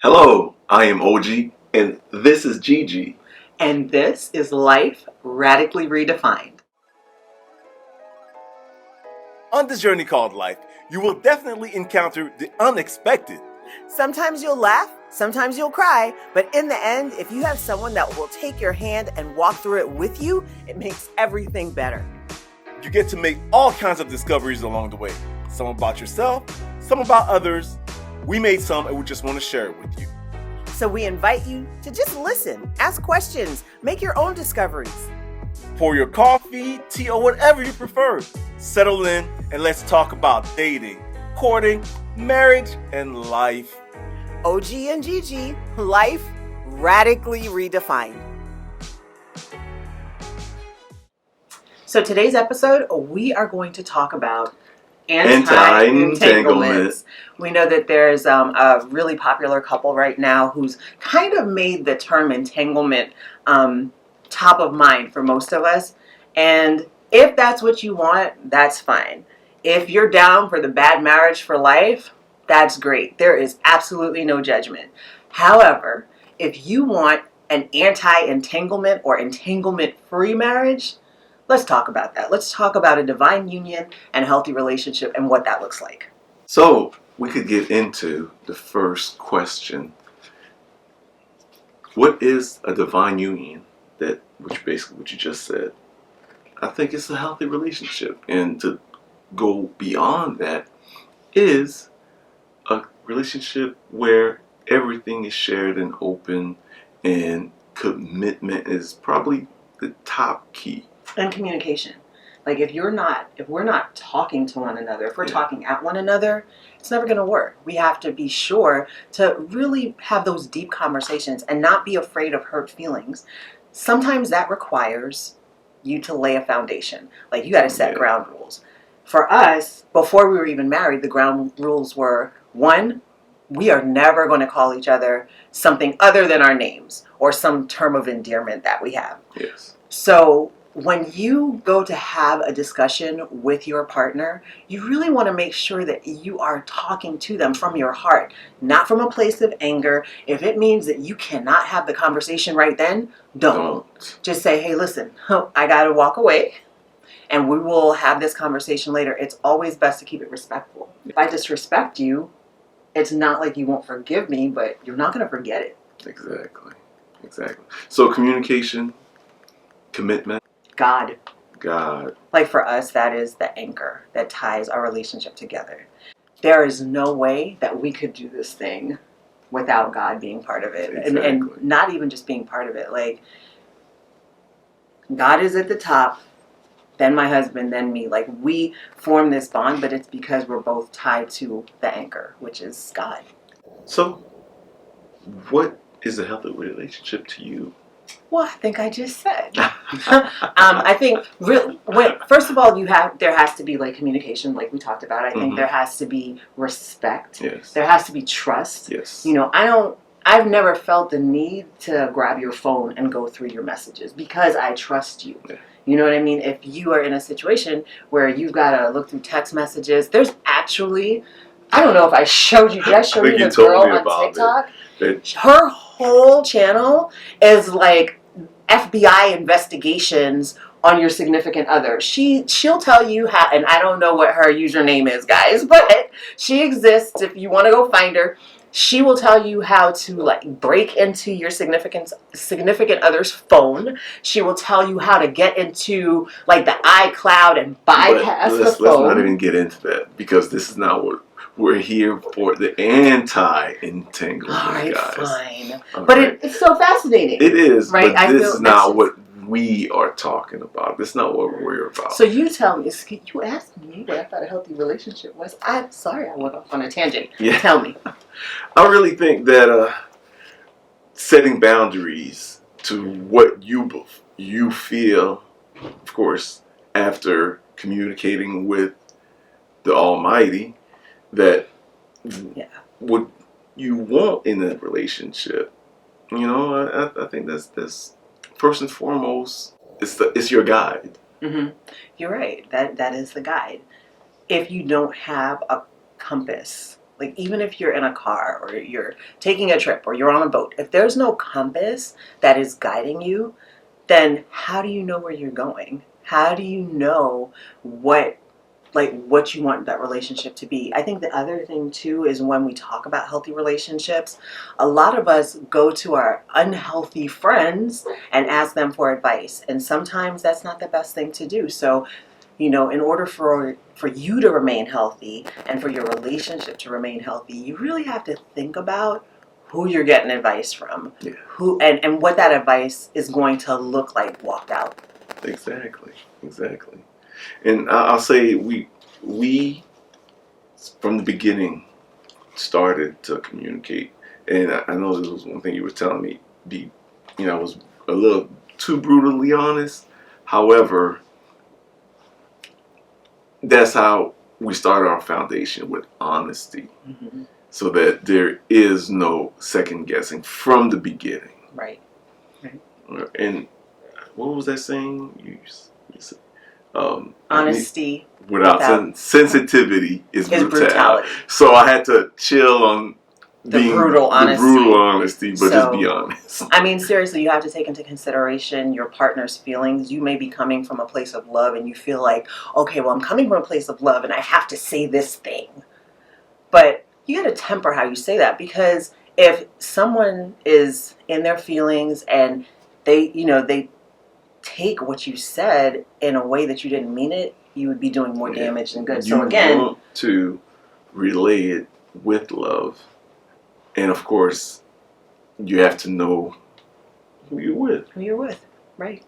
Hello, I am Oji, and this is Gigi. And this is Life Radically Redefined. On this journey called life, you will definitely encounter the unexpected. Sometimes you'll laugh, sometimes you'll cry, but in the end, if you have someone that will take your hand and walk through it with you, it makes everything better. You get to make all kinds of discoveries along the way. Some about yourself, some about others. We made some and we just want to share it with you. So we invite you to just listen, ask questions, make your own discoveries. Pour your coffee, tea, or whatever you prefer. Settle in and let's talk about dating, courting, marriage, and life. Oji and Gigi, Life Radically Redefined. So today's episode, we are going to talk about Anti-Entanglement. We know that there's a really popular couple right now who's kind of made the term entanglement top of mind for most of us. And if that's what you want, that's fine. If you're down for the bad marriage for life, that's great. There is absolutely no judgment. However, if you want an anti-entanglement or entanglement-free marriage, let's talk about that. Let's talk about a divine union and a healthy relationship and what that looks like. So, we could get into the first question. What is a divine union? Which basically what you just said. I think it's a healthy relationship. And to go beyond that is a relationship where everything is shared and open, and commitment is probably the top key. And communication. Like if we're not talking to one another, if we're talking at one another, it's never going to work. We have to be sure to really have those deep conversations and not be afraid of hurt feelings. Sometimes that requires you to lay a foundation. Like you got to set ground rules. For us, before we were even married, the ground rules were, one, we are never going to call each other something other than our names or some term of endearment that we have. Yes. So when you go to have a discussion with your partner, you really want to make sure that you are talking to them from your heart, not from a place of anger. If it means that you cannot have the conversation right then, don't. Just say, hey, listen, I got to walk away and we will have this conversation later. It's always best to keep it respectful. If I disrespect you, it's not like you won't forgive me, but you're not going to forget it. Exactly. So communication, commitment. God. Like for us, that is the anchor that ties our relationship together. There is no way that we could do this thing without God being part of it. Exactly. And not even just being part of it. Like, God is at the top, then my husband, then me. Like, we form this bond, but it's because we're both tied to the anchor, which is God. So, what is a healthy relationship to you? Well, I think I just said. I think, first of all, there has to be like communication, like we talked about. I think there has to be respect. Yes. There has to be trust. Yes. You know, I've never felt the need to grab your phone and go through your messages because I trust you. Yeah. You know what I mean? If you are in a situation where you've got to look through text messages, there's actually, I don't know if I showed you, did I show you the girl on TikTok? Her whole channel is like FBI investigations on your significant other. She'll tell you how, and I don't know what her username is, guys, but she exists. If you want to go find her, she will tell you how to like break into your significant other's phone. She will tell you how to get into like the iCloud and bypass the phone. Let's not even get into that because this is not what we're here for. The anti-entanglement, all right, guys. Fine. All but right. It's so fascinating. It is, right? But this is not what we are talking about. This is not what we're about. So you tell me, you asked me what I thought a healthy relationship was. I'm sorry I went off on a tangent. Yeah. Tell me. I really think that setting boundaries to what you feel, of course, after communicating with the Almighty, that what you want in a relationship. You know, I think that's first and foremost. It's your guide. Mm-hmm. You're right. That is the guide. If you don't have a compass Like, even if you're in a car or you're taking a trip or you're on a boat, if there's no compass that is guiding you, then how do you know where you're going? How do you know what you want that relationship to be? I think the other thing too is when we talk about healthy relationships, a lot of us go to our unhealthy friends and ask them for advice. And sometimes that's not the best thing to do. So, in order for you to remain healthy and for your relationship to remain healthy, you really have to think about who you're getting advice from, who and what that advice is going to look like walked out. Exactly. And I'll say we from the beginning started to communicate. And I know this was one thing you were telling me. I was a little too brutally honest. However, that's how we started our foundation, with honesty, so that there is no second guessing from the beginning. Right. And what was that saying? You said, honesty without sensitivity is brutality. brutality. So I had to chill on The brutal honesty, but just be honest. I mean, seriously, you have to take into consideration your partner's feelings. You may be coming from a place of love and you feel like, okay, well, I'm coming from a place of love and I have to say this thing. But you got to temper how you say that, because if someone is in their feelings and they take what you said in a way that you didn't mean it, you would be doing more damage than good. So again, you want to relay it with love. And of course, you have to know who you're with. Right.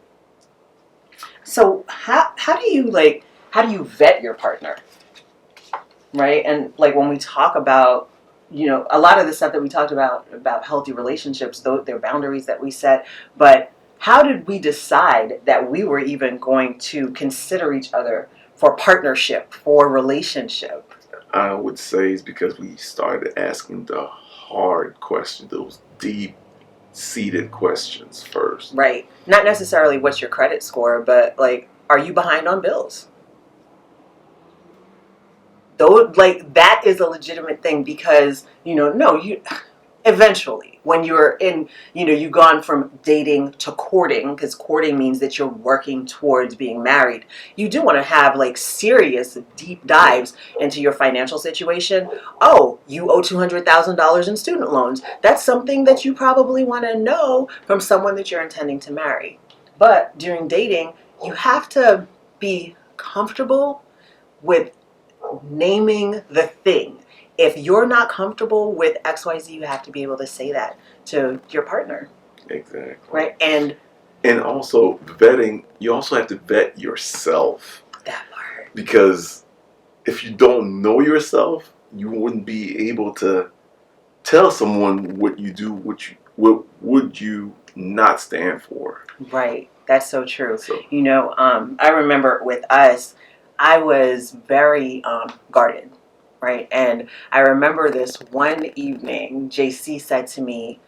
So how do you vet your partner? Right? And when we talk about, a lot of the stuff that we talked about healthy relationships, though they're boundaries that we set, but how did we decide that we were even going to consider each other for partnership, for relationship? I would say it's because we started asking the hard questions, those deep-seated questions first. Right. Not necessarily what's your credit score, but are you behind on bills? Though, that is a legitimate thing, because eventually, when you're in, you've gone from dating to courting, because courting means that you're working towards being married. You do want to have serious deep dives into your financial situation. Oh, you owe $200,000 in student loans. That's something that you probably want to know from someone that you're intending to marry. But during dating, you have to be comfortable with naming the thing. If you're not comfortable with XYZ, you have to be able to say that to your partner. Exactly. Right? And also vetting, you also have to vet yourself. That part. Because if you don't know yourself, you wouldn't be able to tell someone what you do, what would you not stand for. Right. That's so true. I remember with us, I was very guarded. Right. And I remember this one evening, JC said to me,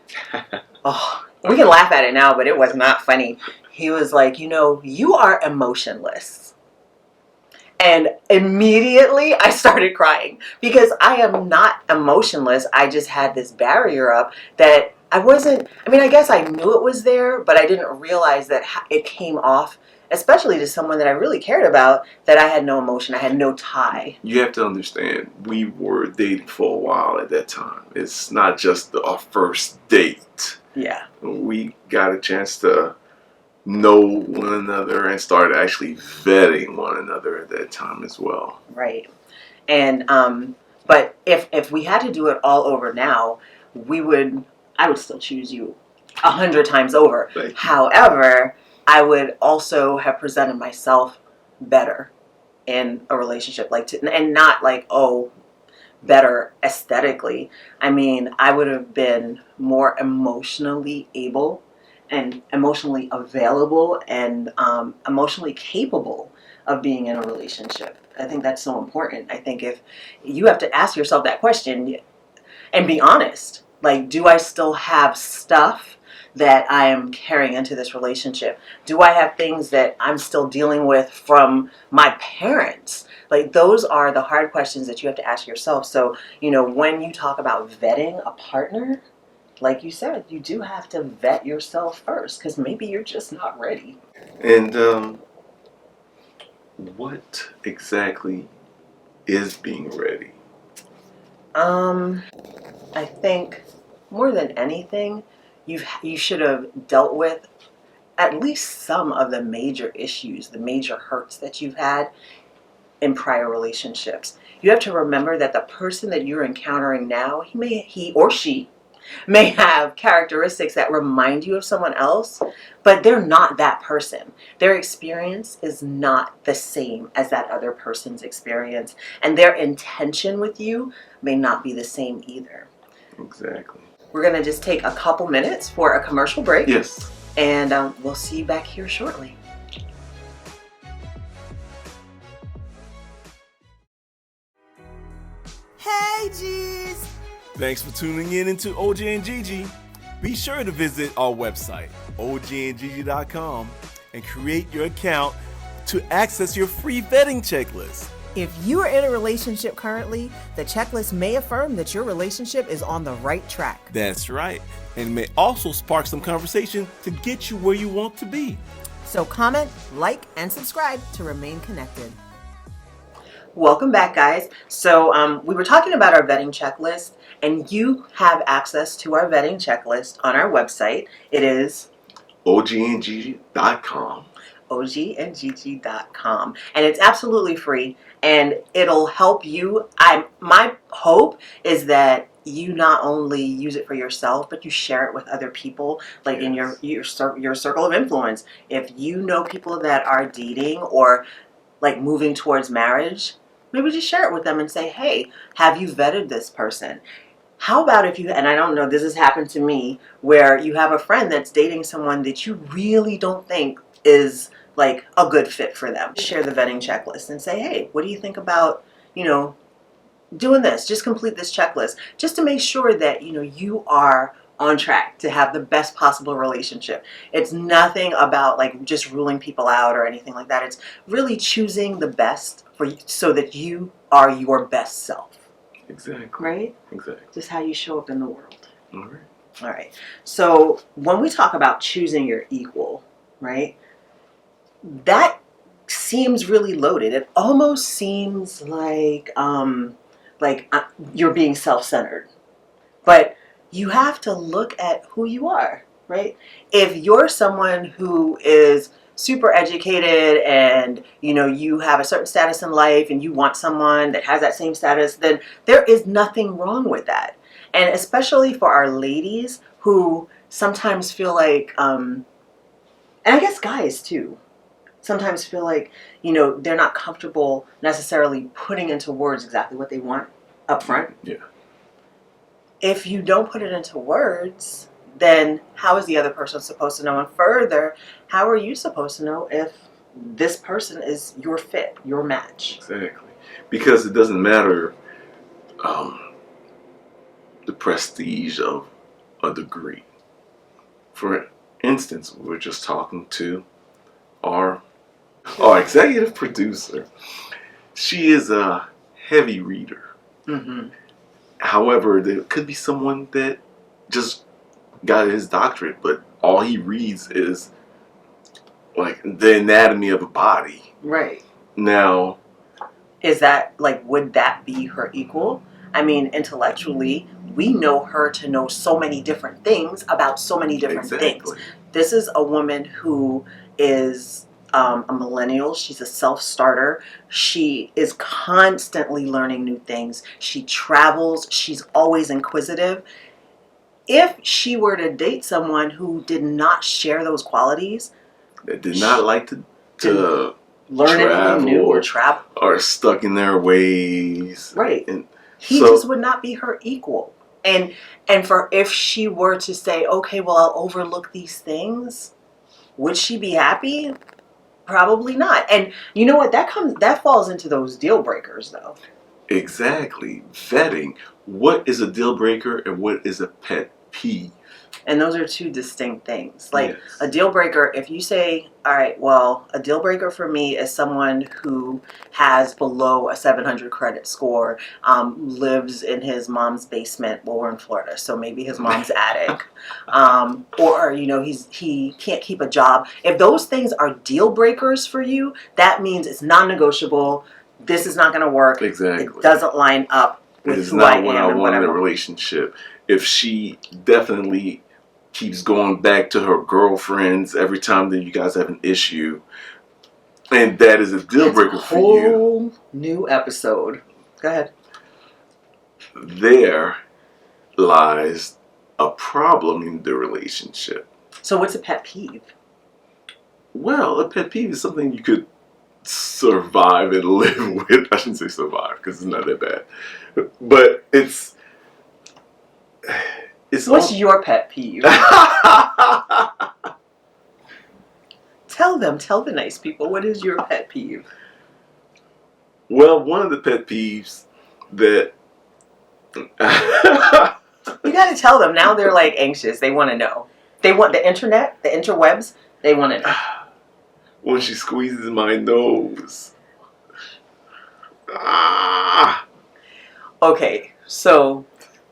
oh, we can laugh at it now, but it was not funny. He was like, you are emotionless. And immediately I started crying, because I am not emotionless. I just had this barrier up that I guess I knew it was there, but I didn't realize that it came off, especially to someone that I really cared about, that I had no emotion. I had no tie. You have to understand, we were dating for a while at that time. It's not just our first date. Yeah. We got a chance to know one another and started actually vetting one another at that time as well. Right. And but if we had to do it all over now, I would still choose you 100 times over. However, I would also have presented myself better in a relationship, and not better aesthetically. I would have been more emotionally able and emotionally available and emotionally capable of being in a relationship. I think that's so important. I think if you have to ask yourself that question and be honest, do I still have stuff that I am carrying into this relationship? Do I have things that I'm still dealing with from my parents? Like, those are the hard questions that you have to ask yourself. So, when you talk about vetting a partner, like you said, you do have to vet yourself first, because maybe you're just not ready. And what exactly is being ready? I think more than anything, you should have dealt with at least some of the major issues, the major hurts that you've had in prior relationships. You have to remember that the person that you're encountering now, he or she may have characteristics that remind you of someone else, but they're not that person. Their experience is not the same as that other person's experience, and their intention with you may not be the same either. Exactly. We're going to just take a couple minutes for a commercial break. Yes. And we'll see you back here shortly. Hey, G's! Thanks for tuning in into Oji and Gigi. Be sure to visit our website, ojiandgigi.com, and create your account to access your free vetting checklist. If you are in a relationship currently, the checklist may affirm that your relationship is on the right track. That's right, and may also spark some conversation to get you where you want to be. So comment, like, and subscribe to remain connected. Welcome back, guys. So we were talking about our vetting checklist, and you have access to our vetting checklist on our website. It is ojiandgigi.com. ojiandgigi.com, and it's absolutely free, and it'll help you. My hope is that you not only use it for yourself, but you share it with other people, like in your circle of influence. If you know people that are dating or like moving towards marriage, maybe just share it with them and say, hey, have you vetted this person? How about if you, and I don't know, this has happened to me, where you have a friend that's dating someone that you really don't think is like a good fit for them. Share the vetting checklist and say, hey, what do you think about, doing this? Just complete this checklist just to make sure that, you are on track to have the best possible relationship. It's nothing about like just ruling people out or anything like that. It's really choosing the best for you so that you are your best self. Exactly. Right? Exactly. Just how you show up in the world. All right. All right. So when we talk about choosing your equal, right, that seems really loaded. It almost seems like you're being self-centered. But you have to look at who you are, right? If you're someone who is super educated and you have a certain status in life and you want someone that has that same status, then there is nothing wrong with that. And especially for our ladies who sometimes feel like, and I guess guys too, sometimes feel like, they're not comfortable necessarily putting into words exactly what they want up front. Yeah. If you don't put it into words, then how is the other person supposed to know? And further, how are you supposed to know if this person is your fit, your match? Exactly. Because it doesn't matter the prestige of a degree. For instance, we were just talking to our executive producer. She is a heavy reader. Mm-hmm. However, there could be someone that just got his doctorate, but all he reads is like the anatomy of a body. Right. Now, is that would that be her equal? I mean, intellectually, we know her to know so many different things about so many different things. This is a woman who is a millennial. She's a self-starter. She is constantly learning new things. She travels. She's always inquisitive. If she were to date someone who did not share those qualities, that did not like to learn anything new or travel, or stuck in their ways, right? And he just would not be her equal. And for if she were to say, okay, well, I'll overlook these things, would she be happy? Probably not. And you know what? That falls into those deal breakers, though. Exactly. Vetting. What is a deal breaker and what is a pet peeve? And those are two distinct things. Like Yes. a deal breaker, if you say, all right, well, a deal breaker for me is someone who has below a 700 credit score, lives in his mom's basement. Well, we're in Florida, so maybe his mom's attic. Or, he can't keep a job. If those things are deal breakers for you, that means it's non-negotiable. This is not going to work. Exactly. It doesn't line up with It's who not I what am I and want in a whatever. relationship. If she definitely keeps going back to her girlfriends every time that you guys have an issue, and that is a deal breaker for you, Whole new episode. Go ahead. there lies a problem in the relationship. So what's a pet peeve? Well, a pet peeve is something you could survive and live with. I shouldn't say survive because it's not that bad, but it's What's your pet peeve? Tell the nice people, what is your pet peeve? Well, one of the pet peeves that You got to tell them. Now they're like anxious. They want to know. They want the internet, the interwebs. They want to know. when she squeezes my nose. Ah. Okay, so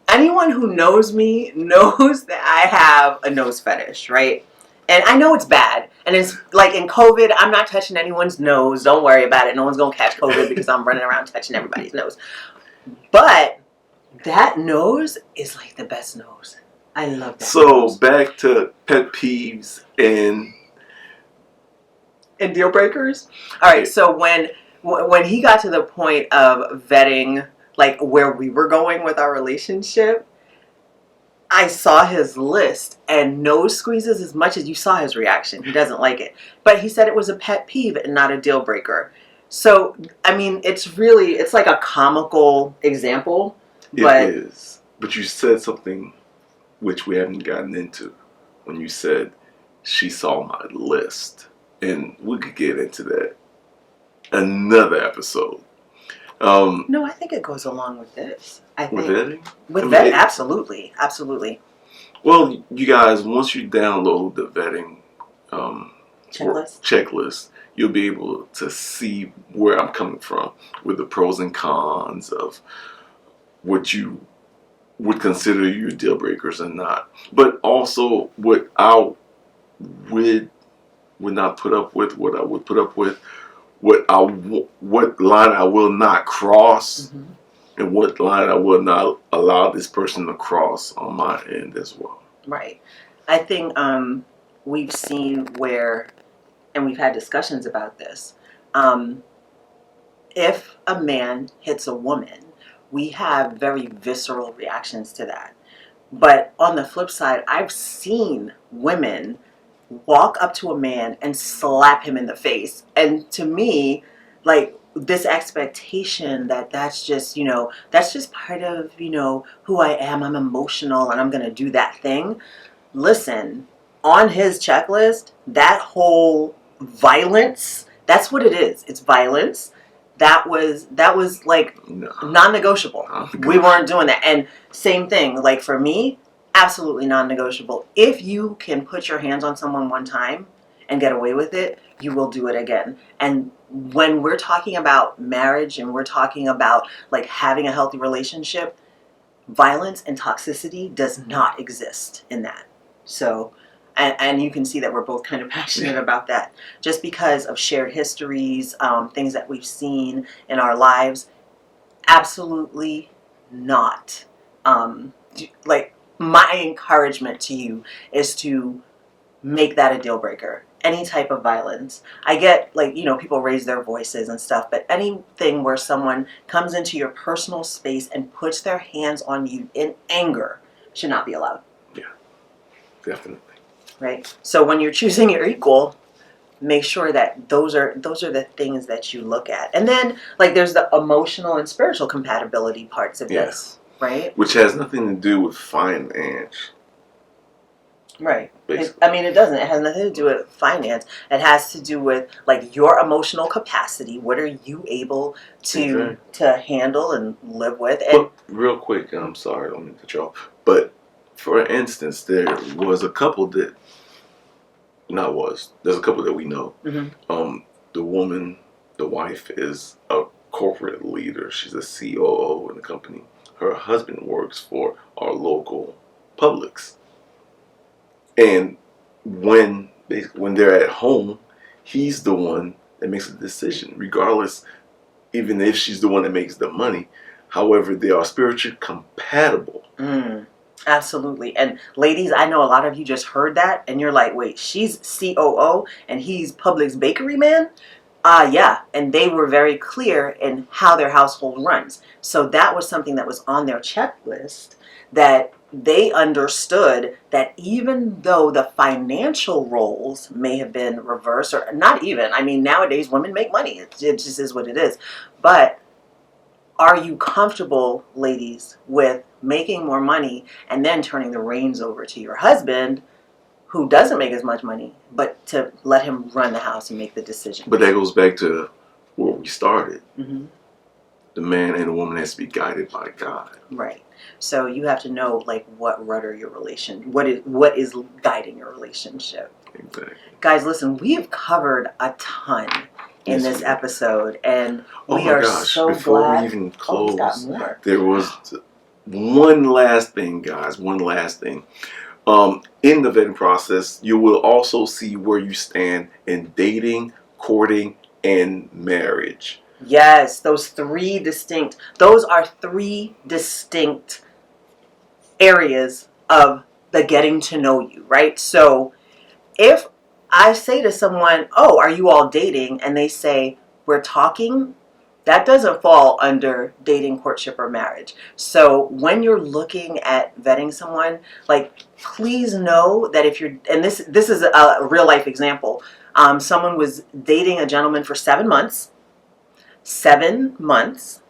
anyone who knows me knows that I have a nose fetish, right? And I know it's bad. And it's like in COVID, I'm not touching anyone's nose. Don't worry about it. No one's going to catch COVID because I'm running around touching everybody's nose. But that nose is like the best nose. I love that So nose. back to pet peeves and And deal breakers? All right, so when he got to the point of vetting like where we were going with our relationship, I saw his list, and nose squeezes, as much as you saw his reaction, he doesn't like it. But he said it was a pet peeve and not a deal breaker. So, I mean, it's like a comical example, but it is. But you said something which we haven't gotten into when you said she saw my list. And we could get into that another episode. no, I think it goes along with this. I think With vetting? with I mean, that, absolutely. Well, you guys, once you download the vetting checklist, you'll be able to see where I'm coming from with the pros and cons of what you would consider your deal breakers or not. But also what I would not put up with, what I would put up with, what line I will not cross. Mm-hmm. And what line I will not allow this person to cross on my end as well. Right. I think we've seen where, and we've had discussions about this, if a man hits a woman, we have very visceral reactions to that. But on the flip side, I've seen women walk up to a man and slap him in the face. And to me, like, this expectation that's just part of, who I am. I'm emotional and I'm going to do that thing. Listen, on his checklist, that whole violence, that's what it is. It's violence. That was like non-negotiable. We weren't doing that. And same thing, like for me, absolutely non-negotiable. If you can put your hands on someone one time and get away with it, you will do it again. And when we're talking about marriage and we're talking about like having a healthy relationship, violence and toxicity does not exist in that. So, and you can see that we're both kind of passionate about that, just because of shared histories, things that we've seen in our lives. Absolutely not. Like, my encouragement to you is to make that a deal breaker. Any type of violence. I get, like, people raise their voices and stuff, but anything where someone comes into your personal space and puts their hands on you in anger should not be allowed. Yeah, definitely. Right? So when you're choosing your equal, make sure that those are the things that you look at. And then, like, there's the emotional and spiritual compatibility parts of this, right? Which has nothing to do with finance. Right. Basically. It doesn't. It has nothing to do with finance. It has to do with like your emotional capacity. What are you able to handle and live with? And but real quick, I'm sorry, I don't mean to cut you off. But For instance, there's a couple that we know. Mm-hmm. The wife is a corporate leader. She's a COO in the company. Her husband works for our local Publix. And when they're at home, he's the one that makes the decision, regardless, even if she's the one that makes the money. However, they are spiritually compatible. Absolutely. And ladies, I know a lot of you just heard that and you're like, wait, she's COO and he's Publix bakery man? Yeah. And they were very clear in how their household runs. So that was something that was on their checklist, that they understood that even though the financial roles may have been reversed, or not even, I mean, nowadays women make money. It just is what it is. But are you comfortable, ladies, with making more money and then turning the reins over to your husband, who doesn't make as much money, but to let him run the house and make the decision? But that goes back to where we started. Mm-hmm. The man and the woman has to be guided by God. Right. So you have to know, like, what rudder your what is guiding your relationship. Exactly. Guys, listen, we have covered a ton in this episode, and we are so before glad. we even close, we've got more. There was one last thing, guys. One last thing. In the vetting process, you will also see where you stand in dating, courting, and marriage. Yes, those are three distinct areas of the getting to know you, right? So if I say to someone, oh, are you all dating? And they say, we're talking, that doesn't fall under dating, courtship, or marriage. So when you're looking at vetting someone, like, please know that if you're, and this is a real life example. Someone was dating a gentleman for 7 months. 7 months.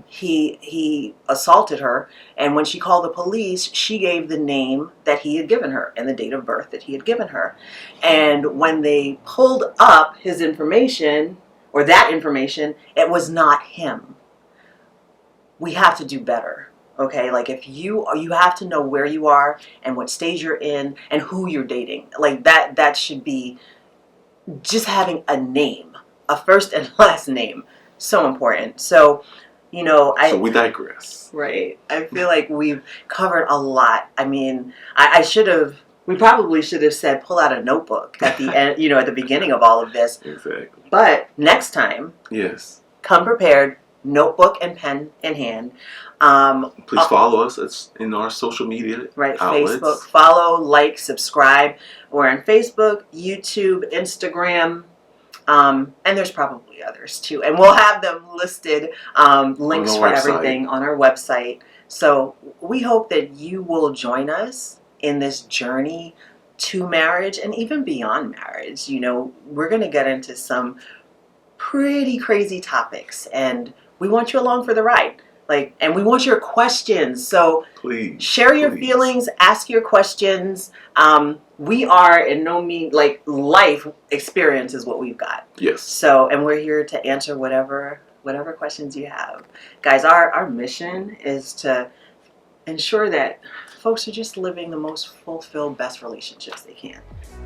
He assaulted her, and when she called the police, she gave the name that he had given her and the date of birth that he had given her. And when they pulled up his information, or that information, it was not him. We have to do better. Okay, like, if you have to know where you are and what stage you're in and who you're dating. Like, that should be just having a name, a first and last name. So important. So, so we digress. Right. I feel like we've covered a lot. I mean, we probably should have said, pull out a notebook at the end, at the beginning of all of this. Exactly. But next time, yes, come prepared, notebook and pen in hand. Please follow us. It's in our social media outlets. Facebook. Follow, like, subscribe. We're on Facebook, YouTube, Instagram. And there's probably others too. And we'll have them listed, links for everything on our website. So we hope that you will join us in this journey to marriage and even beyond marriage. We're going to get into some pretty crazy topics, and we want you along for the ride. And we want your questions. So please share your feelings, ask your questions. We are in no means, life experience is what we've got. Yes. So, and we're here to answer whatever questions you have. Guys, our mission is to ensure that folks are just living the most fulfilled, best relationships they can.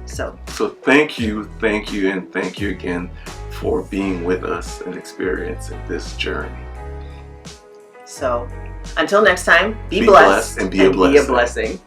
So thank you, and thank you again for being with us and experiencing this journey. So until next time, be blessed and be a blessing.